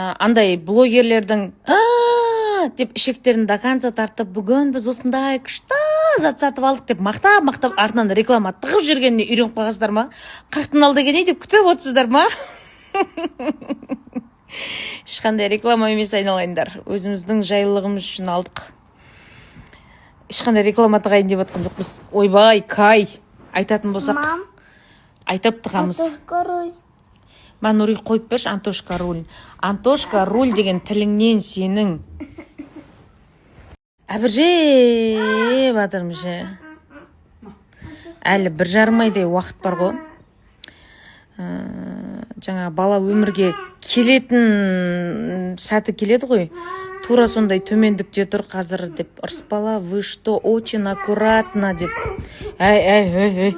Андай блогерлердің деп ішектерін до конца тартып, бүгін біз осындай күшті зат сатып алдық деп мақтап артынан реклама тығып жүргеніне үйреніп қалғансыздар ма? 40-тың алды келей деп күтіп отырсыздар ма? Ешқандай реклама емес, айналайындар. Өзіміздің жайлылығымыз үшін алдық. Ешқандай реклама тығайын деп отқан жоқпыз. Ойбай, кай, айтатын болсақ, айтып тығамыз. Нұрий қойып берші, Антошка руль. Антошка руль деген тіліңнен сенің. Әбірже батырмышы. Әлі 1,5 айдай уақыт бар ғой. Жаңа бала өмірге келетін сәті келеді ғой. Тура сондай төмендікте тұр қазір деп. Ұрыспала, вы что, очень аккуратно деп. Әй.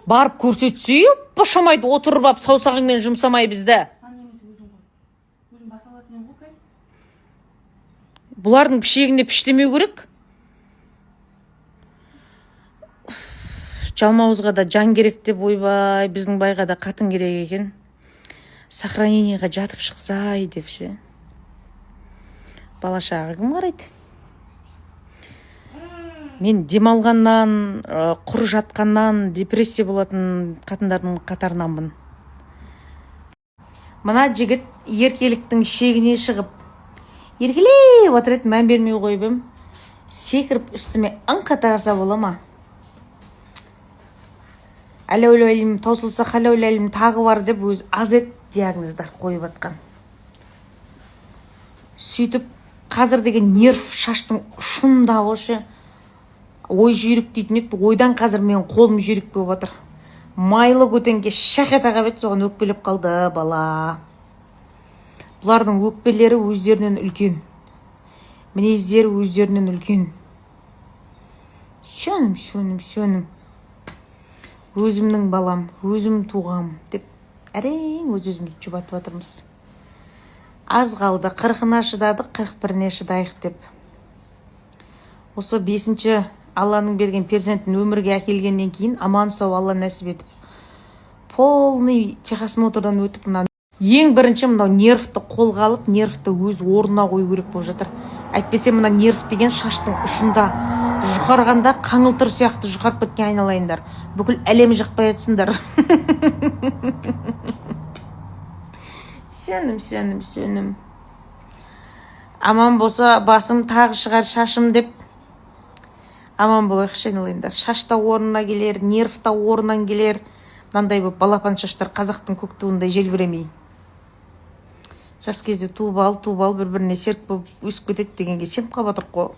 Барып көрсетсе, пошамайды, отырып ап саусағыңмен жұмсамай бізді. Бұлардың пішегінде піштемеу керек. Жалмауызға да жан керек деп, ойбай, біздің байға да қатын керек екен. Сохранениеға жатып шықсай деп ше. Балашаға кім қарайды? Мен демалғаннан, құр жатқаннан, депрессия болатын қатындардың қатарынанмын. Мына жігіт еркеліктің шегіне шығып, еркелеп отыр еді, мән бермей қойып ем. Секіріп үстіме ыңқата бола ма? Әлеуләлім таусылса қаләуләлім тағы бар деп өз азет диагноздар қойып атқан. Сөйтіп, қазір деген нерв шаштың ұшында ошы. Ой жүйрік дейтін еді, ойдан қазір мен қолым жүйрік болып отыр. Майлы көтенге шақет ағабет, соған өкпелеп қалды бала. Бұлардың өкпелері өздерінен үлкен. Мінездері өздерінен үлкен. Сөнім. Өзімнің балам, өзім туғам деп әрең өз-өзіміз жұбатып атырмыз. Аз қалды, 40-на шыдадық, 41-не шыдайық деп. Осы 5-ші Алланың берген перзентін өмірге әкелгеннен кейін аман сау Алла нәсіп етіп, полный техосмотрдан өтіп, ең бірінші мынау нервті қолға алып, нервті өз орнына қою керек болып жатыр. Әйтпесе мына нерв деген шаштың ұшында жұқарғанда қаңылтыр сияқты жұқарып кеткен, айналайындар. Бүкіл әлем жақпай етсіңдер. Сөнім. Аман болса басым, тағы шығар шашым деп. Аман болайық, айналайындар. Шашта орнына келер, нервта орнынан келер. Мынандай болып балапан шаштар қазақтың көк туындай желбіремей. Жас кезде туып ал, бір-біріне серік болып өсіп кетеді дегенге сеніп қалып отырық қой.